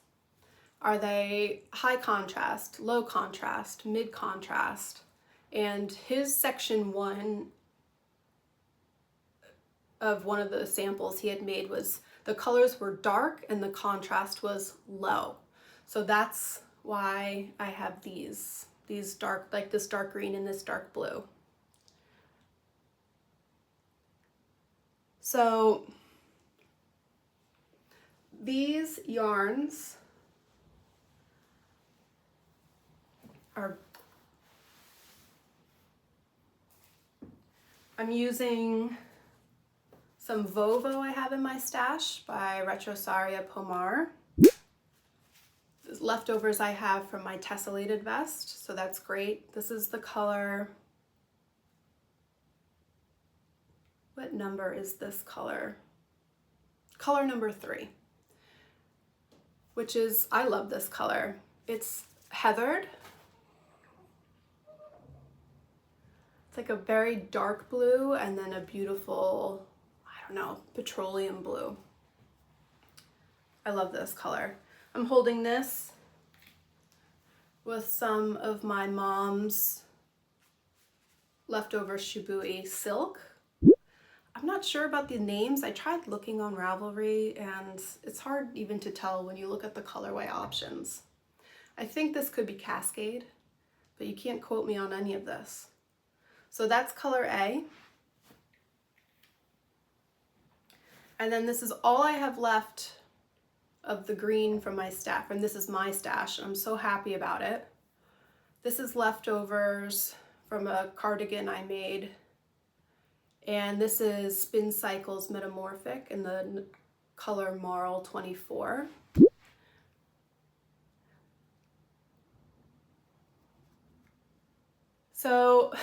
are they high contrast, low contrast, mid contrast? And his section 1 of one of the samples he had made was the colors were dark and the contrast was low. So that's why I have these dark, like this dark green and this dark blue. So these yarns I'm using some Vovo I have in my stash by Retrosaria Pomar. The leftovers I have from my tessellated vest, so that's great. This is the color. What number is this color? Color number 3, which is, I love this color. It's heathered. It's like a very dark blue and then a beautiful, I don't know, petroleum blue. I love this color. I'm holding this with some of my mom's leftover Shibui silk. I'm not sure about the names. I tried looking on Ravelry and it's hard even to tell when you look at the colorway options. I think this could be Cascade, but you can't quote me on any of this. So that's color A. And then this is all I have left of the green from my stash, and this is my stash. I'm so happy about it. This is leftovers from a cardigan I made. And this is Spin Cycles Metamorphic in the color Marl 24. So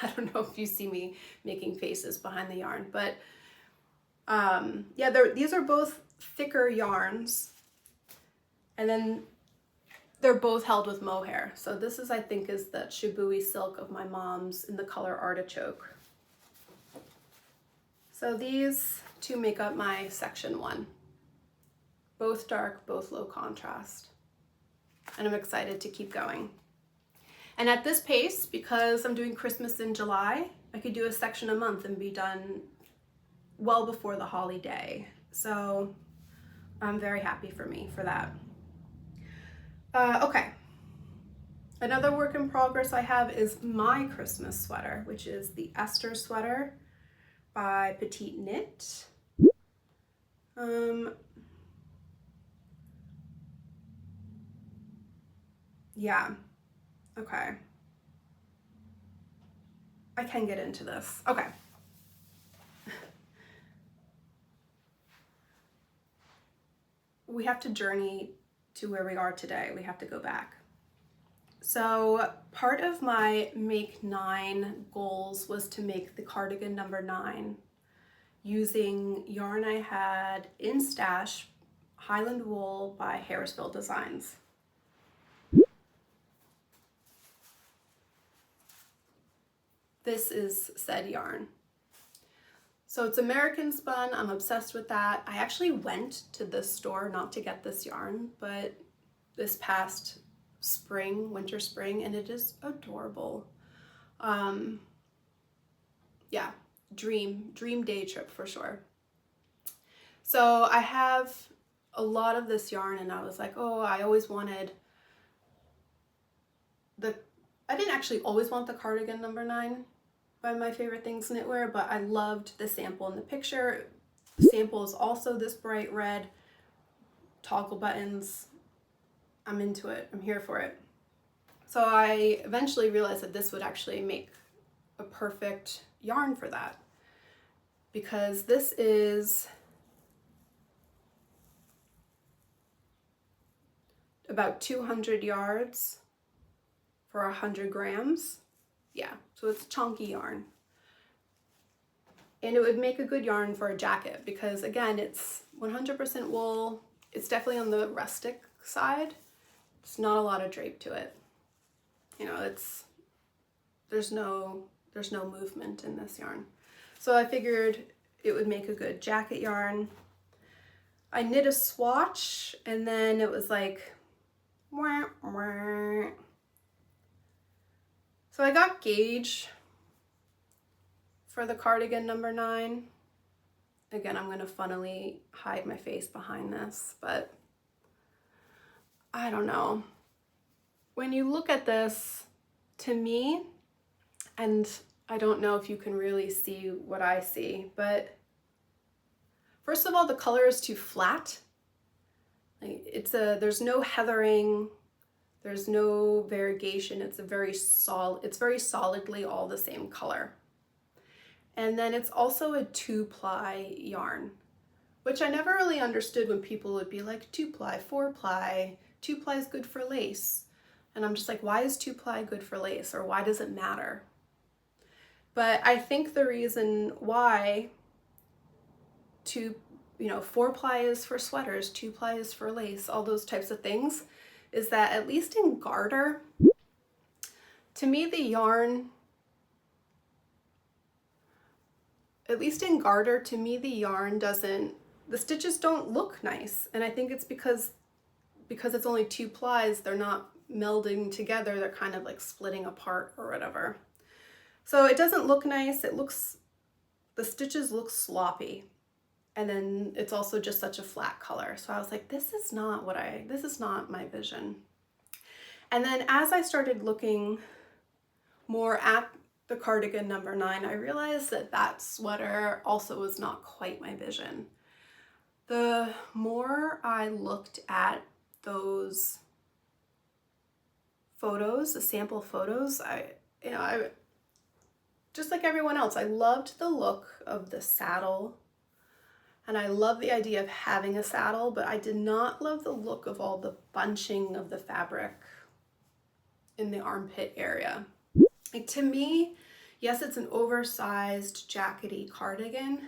I don't know if you see me making faces behind the yarn, but yeah, these are both thicker yarns, and then they're both held with mohair. So this is, I think, is that Shibui silk of my mom's in the color Artichoke. So these two make up my section 1. Both dark, both low contrast. And I'm excited to keep going. And at this pace, because I'm doing Christmas in July, I could do a section a month and be done well before the holiday. So I'm very happy for me for that. Okay. Another work in progress I have is my Christmas sweater, which is the Esther sweater by Petite Knit. Yeah, okay. I can get into this. Okay. We have to journey to where we are today. We have to go back. So part of my Make 9 goals was to make the cardigan number 9 using yarn I had in stash, Highland Wool by Harrisville Designs. This is said yarn. So it's American spun, I'm obsessed with that. I actually went to this store not to get this yarn, but this past spring, winter spring, and it is adorable. Yeah, dream day trip for sure. So I have a lot of this yarn and I was like, oh, I always wanted I didn't actually always want the cardigan number 9 by My Favorite Things Knitwear, but I loved the sample in the picture. The sample is also this bright red, toggle buttons. I'm into it, I'm here for it. So I eventually realized that this would actually make a perfect yarn for that, because this is about 200 yards for 100 grams. Yeah, so it's chunky yarn. And it would make a good yarn for a jacket because, again, it's 100% wool. It's definitely on the rustic side. It's not a lot of drape to it. You know, there's no movement in this yarn. So I figured it would make a good jacket yarn. I knit a swatch and then it was like, wah, wah. So I got gauge for the cardigan number 9. Again, I'm going to funnily hide my face behind this, but I don't know. When you look at this, to me, and I don't know if you can really see what I see, but first of all, the color is too flat. There's no heathering. There's no variegation. It's very solidly all the same color. And then it's also a 2-ply yarn, which I never really understood when people would be like 2-ply, 4-ply, 2-ply is good for lace. And I'm just like, why is 2-ply good for lace, or why does it matter? But I think the reason why 4-ply is for sweaters, 2-ply is for lace, all those types of things, is that at least in garter, to me the yarn doesn't, the stitches don't look nice. And I think it's because it's only 2 plies, they're not melding together, they're kind of like splitting apart or whatever. So it doesn't look nice. The the stitches look sloppy. And then it's also just such a flat color. So I was like, this is not my vision. And then as I started looking more at the cardigan number 9, I realized that that sweater also was not quite my vision. The more I looked at those photos, the sample photos, I just like everyone else, I loved the look of the saddle, and I love the idea of having a saddle, but I did not love the look of all the bunching of the fabric in the armpit area. Like, to me, yes, it's an oversized jackety cardigan,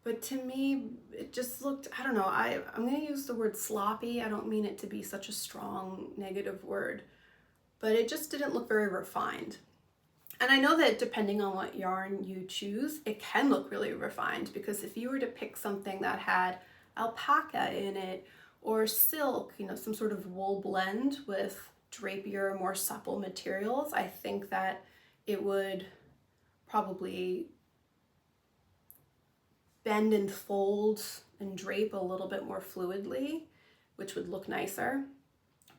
but to me, it just looked, I don't know, I'm gonna use the word sloppy. I don't mean it to be such a strong negative word, but it just didn't look very refined. And I know that depending on what yarn you choose, it can look really refined, because if you were to pick something that had alpaca in it or silk, some sort of wool blend with drapier, more supple materials, I think that it would probably bend and fold and drape a little bit more fluidly, which would look nicer.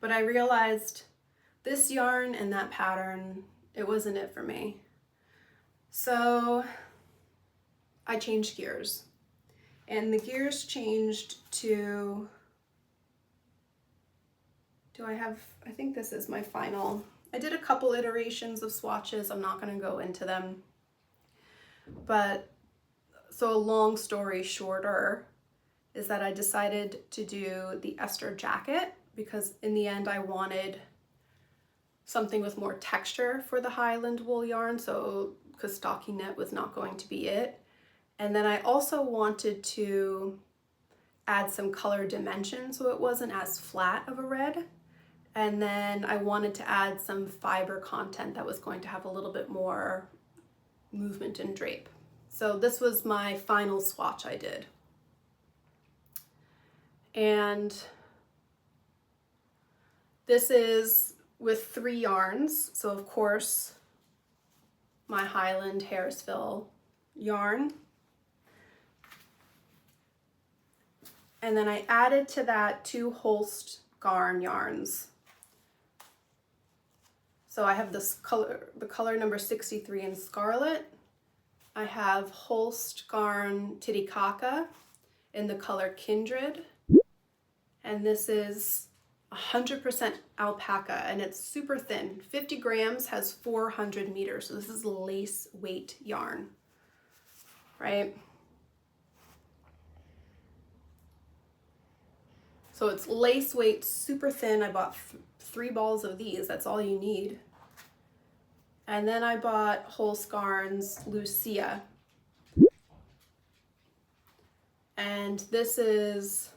But I realized this yarn and that pattern, it wasn't it for me. So I changed gears, and the gears changed to, I think this is my final. I did a couple iterations of swatches. I'm not going to go into them. But so a long story shorter is that I decided to do the Ester jacket, because in the end I wanted something with more texture for the Highland wool yarn, so because stockinette was not going to be it. And then I also wanted to add some color dimension so it wasn't as flat of a red. And then I wanted to add some fiber content that was going to have a little bit more movement and drape. So this was my final swatch I did. And this is with 3 yarns. So of course, my Highland Harrisville yarn. And then I added to that 2 Holst Garn yarns. So I have this color, the color number 63 in Scarlet. I have Holst Garn Titicaca in the color Kindred. And this is 100% alpaca, and it's super thin. 50 grams has 400 meters. So this is lace weight yarn, right? So it's lace weight, super thin. I bought 3 balls of these. That's all you need. And then I bought Holst Garn's Lucia. And this is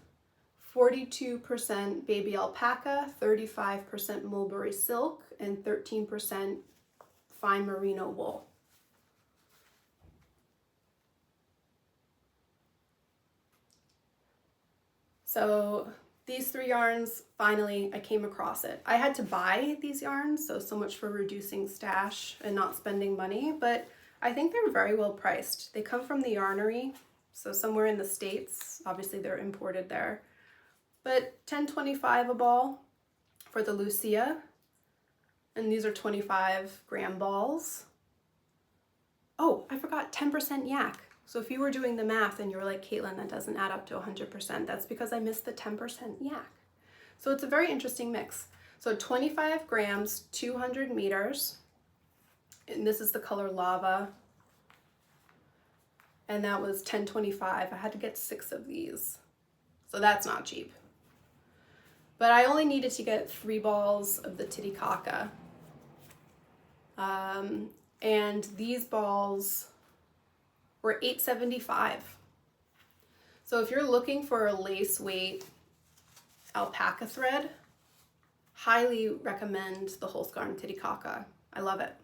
42% baby alpaca, 35% mulberry silk, and 13% fine merino wool. So these 3 yarns, finally, I came across it. I had to buy these yarns, so much for reducing stash and not spending money, but I think they're very well priced. They come from the Yarnery, so somewhere in the States. Obviously, they're imported there. But $10.25 a ball for the Lucia, and these are 25 gram balls. Oh, I forgot 10% yak. So if you were doing the math and you were like, Caitlin, that doesn't add up to 100%, that's because I missed the 10% yak. So it's a very interesting mix. So 25 grams, 200 meters, and this is the color Lava, and that was $10.25. I had to get 6 of these, so that's not cheap. But I only needed to get 3 balls of the Titicaca. And these balls were $8.75. So if you're looking for a lace weight alpaca thread, highly recommend the Holst Garn Titicaca. I love it.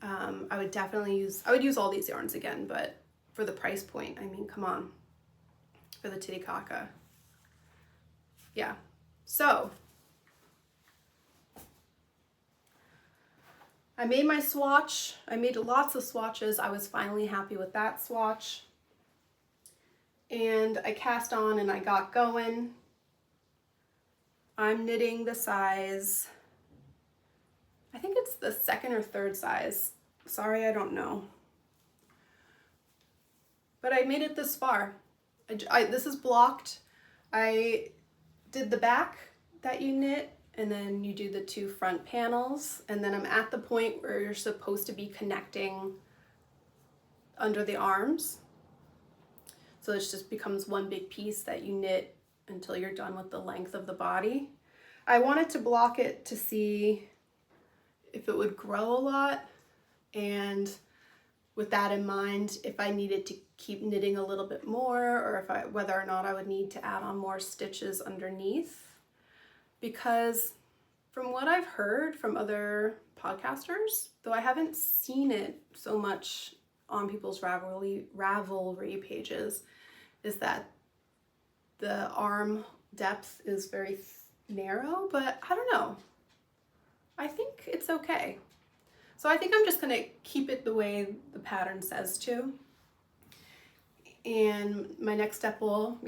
I would use all these yarns again, but for the price point, I mean, come on, for the Titicaca. Yeah. So I made my swatch. I made lots of swatches. I was finally happy with that swatch. And I cast on and I got going. I'm knitting the size, I think it's the second or third size. Sorry, I don't know. But I made it this far. This is blocked. I did the back that you knit, and then you do the 2 front panels, and then I'm at the point where you're supposed to be connecting under the arms. So it just becomes one big piece that you knit until you're done with the length of the body. I wanted to block it to see if it would grow a lot, and with that in mind, if I needed to keep knitting a little bit more, or whether or not I would need to add on more stitches underneath. Because from what I've heard from other podcasters, though I haven't seen it so much on people's Ravelry pages, is that the arm depth is very narrow, but I don't know. I think it's okay. So I think I'm just gonna keep it the way the pattern says to. And my next step will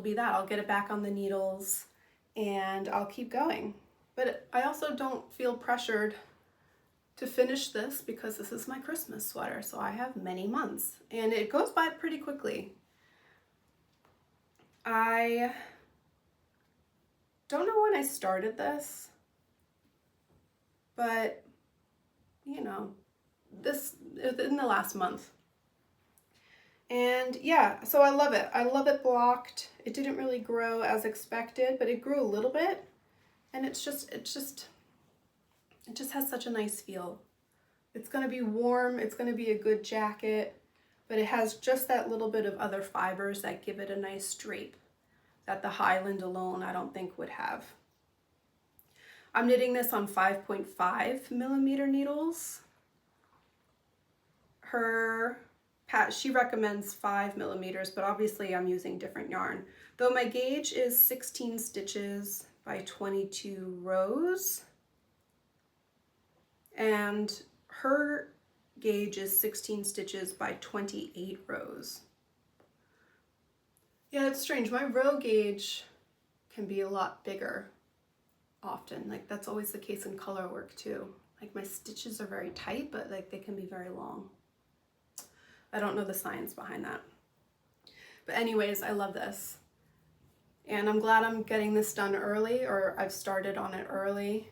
be that. I'll get it back on the needles and I'll keep going. But I also don't feel pressured to finish this because this is my Christmas sweater, so I have many months and it goes by pretty quickly. I don't know when I started this, but you know, this in the last month. And yeah, so I love it. I love it blocked. It didn't really grow as expected, but it grew a little bit. And it just has such a nice feel. It's gonna be warm, it's gonna be a good jacket, but it has just that little bit of other fibers that give it a nice drape that the Highland alone I don't think would have. I'm knitting this on 5.5 millimeter needles. She recommends 5 millimeters, but obviously I'm using different yarn. Though my gauge is 16 stitches by 22 rows, and her gauge is 16 stitches by 28 rows. Yeah, it's strange. My row gauge can be a lot bigger often. Like that's always the case in color work too. Like my stitches are very tight, but like they can be very long. I don't know the science behind that. But anyways, I love this. And I'm glad I'm getting this done early, or I've started on it early,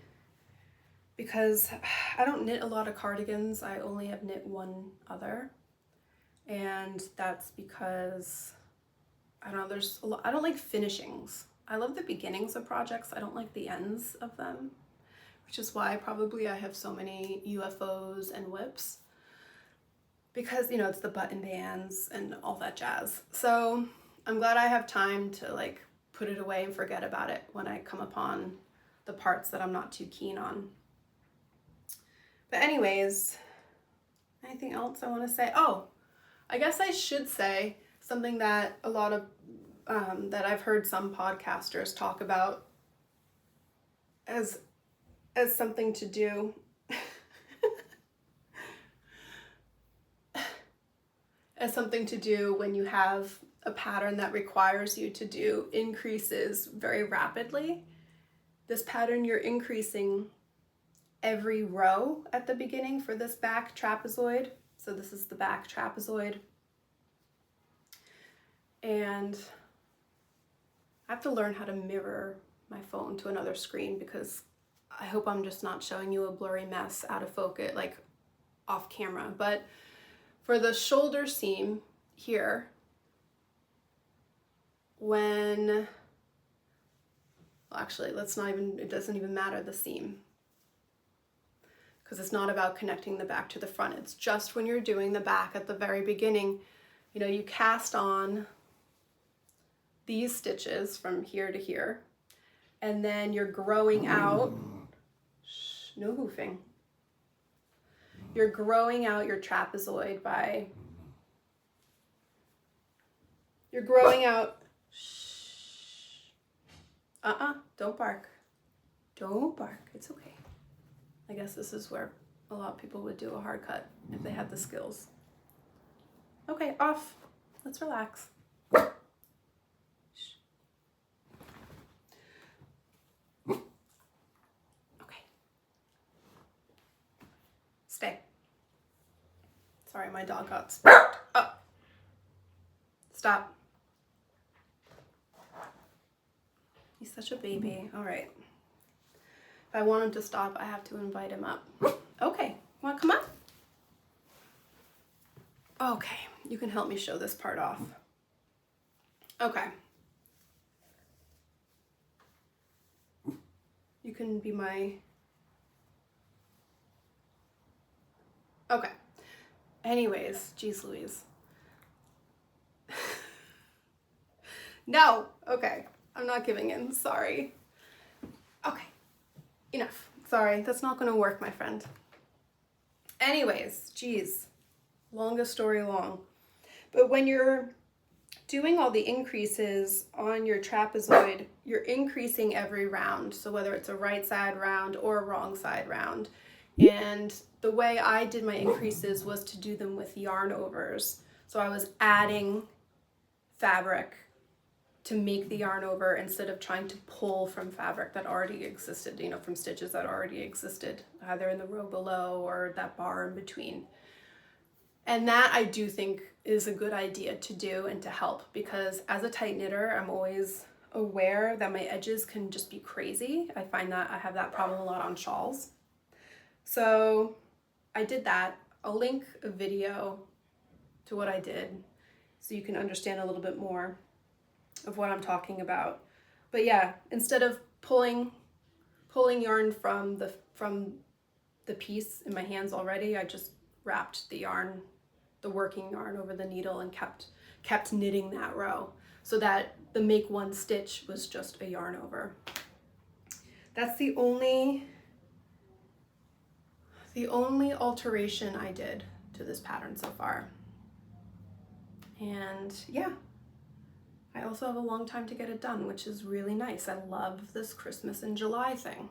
because I don't knit a lot of cardigans. I only have knit one other. And that's because, I don't know, I don't like finishings. I love the beginnings of projects. I don't like the ends of them, which is why probably I have so many UFOs and whips, because, you know, it's the button bands and all that jazz. So I'm glad I have time to like put it away and forget about it when I come upon the parts that I'm not too keen on. But anyways, anything else I want to say? Oh, I guess I should say something that a lot of that I've heard some podcasters talk about as something to do as something to do when you have a pattern that requires you to do increases very rapidly. This pattern, you're increasing every row at the beginning for this back trapezoid. So this is the back trapezoid. And I have to learn how to mirror my phone to another screen, because I hope I'm just not showing you a blurry mess out of focus, like off camera. But for the shoulder seam here, well, actually, it doesn't even matter the seam, because it's not about connecting the back to the front. It's just when you're doing the back at the very beginning, you know, you cast on these stitches from here to here, and then you're growing out, no hoofing. You're growing out your trapezoid by, you're growing out, don't bark. Don't bark, it's okay. I guess this is where a lot of people would do a hard cut if they had the skills. Okay, off. Let's relax. Shh. Okay. Stay. Sorry, my dog got sparked. Oh. Stop. He's such a baby. All right. If I want him to stop, I have to invite him up. Okay, want to come up? Okay, you can help me show this part off. Okay. You can be my... Okay. Anyways, geez Louise. No, okay. I'm not giving in, sorry. Okay, enough. Sorry, that's not gonna work, my friend. Anyways, geez, longest story long. But when you're doing all the increases on your trapezoid, you're increasing every round. So whether it's a right side round or a wrong side round. And the way I did my increases was to do them with yarn overs. So I was adding fabric to make the yarn over instead of trying to pull from fabric that already existed, you know, from stitches that already existed, either in the row below or that bar in between. And that I do think is a good idea to do and to help, because as a tight knitter, I'm always aware that my edges can just be crazy. I find that I have that problem a lot on shawls. So I did that. I'll link a video to what I did so you can understand a little bit more of what I'm talking about. But yeah, instead of pulling yarn from the piece in my hands already, I just wrapped the yarn, the working yarn, over the needle and kept knitting that row, so that the make one stitch was just a yarn over. That's the only alteration I did to this pattern so far. And yeah, I also have a long time to get it done, which is really nice. I love this Christmas in July thing.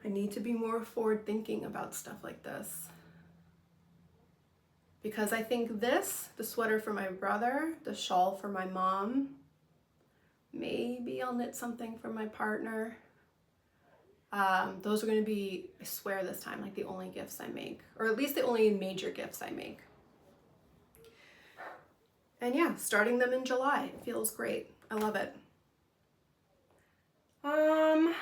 I need to be more forward thinking about stuff like this. Because I think this, the sweater for my brother, the shawl for my mom, maybe I'll knit something for my partner. Those are gonna be, I swear this time, like the only gifts I make, or at least the only major gifts I make. And yeah, starting them in July feels great. I love it. Let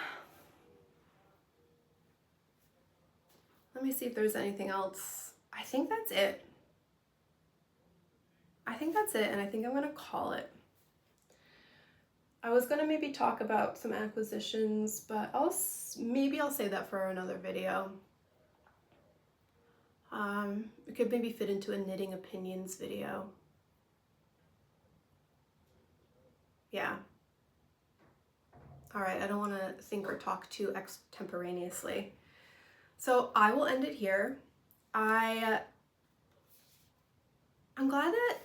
me see if there's anything else. I think that's it. And I think I'm gonna call it. I was gonna maybe talk about some acquisitions, but maybe I'll save that for another video. It could maybe fit into a knitting opinions video. Yeah. All right, I don't want to think or talk too extemporaneously. So I will end it here. I'm glad that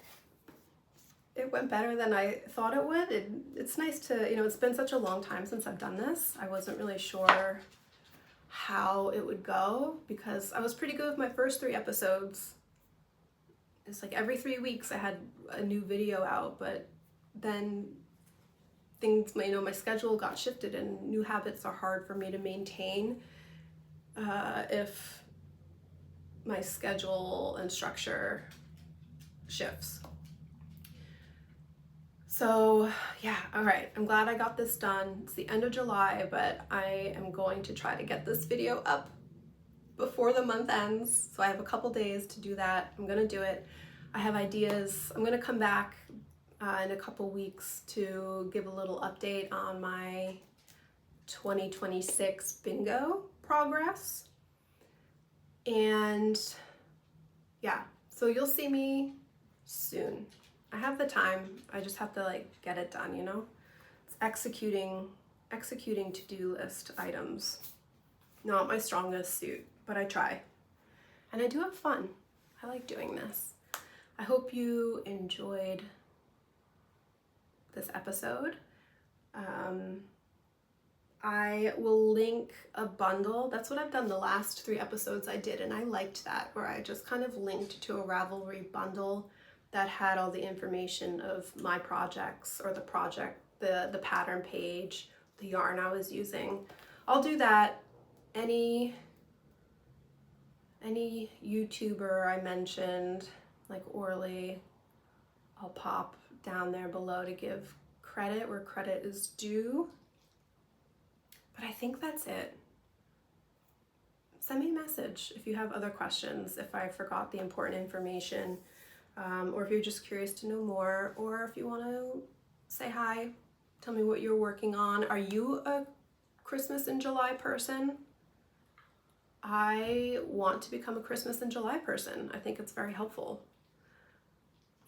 it went better than I thought it would. It's nice to, you know, it's been such a long time since I've done this. I wasn't really sure how it would go because I was pretty good with my first 3 episodes. It's like every 3 weeks I had a new video out, but then things, you know, my schedule got shifted and new habits are hard for me to maintain if my schedule and structure shifts. So yeah, all right, I'm glad I got this done. It's the end of July, but I am going to try to get this video up before the month ends. So I have a couple days to do that. I'm gonna do it. I have ideas. I'm gonna come back in a couple weeks to give a little update on my 2026 bingo progress. And yeah, so you'll see me soon. I have the time. I just have to like get it done, you know? It's executing to-do list items. Not my strongest suit, but I try. And I do have fun. I like doing this. I hope you enjoyed this episode. I will link a bundle. That's what I've done the last 3 episodes I did, and I liked that, where I just kind of linked to a Ravelry bundle that had all the information of my projects, or the project, the pattern page, the yarn I was using. I'll do that. Any YouTuber I mentioned, like Orly, I'll pop down there below to give credit where credit is due. But I think that's it. Send me a message if you have other questions, if I forgot the important information, or if you're just curious to know more, or if you want to say hi, tell me what you're working on. Are you a Christmas in July person? I want to become a Christmas in July person. I think it's very helpful.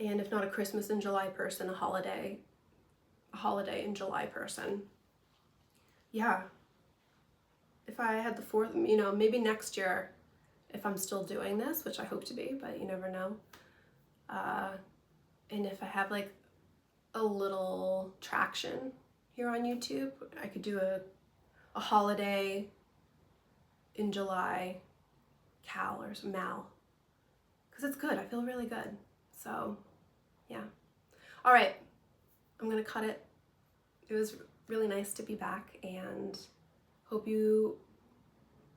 And if not a Christmas in July person, a holiday in July person. Yeah. If I had the 4th, maybe next year, if I'm still doing this, which I hope to be, but you never know. And if I have like a little traction here on YouTube, I could do a holiday in July Cal or some Mal, because it's good. I feel really good. So yeah. All right, I'm gonna cut it. It was really nice to be back, and hope you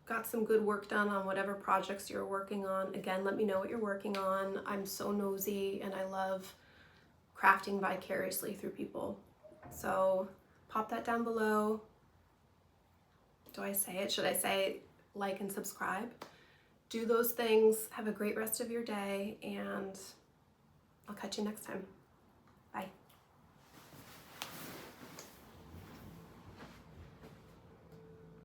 got some good work done on whatever projects you're working on. Again, let me know what you're working on. I'm so nosy, and I love crafting vicariously through people. So pop that down below. Do I say it? Should I say like and subscribe? Do those things. Have a great rest of your day, and I'll catch you next time. Bye.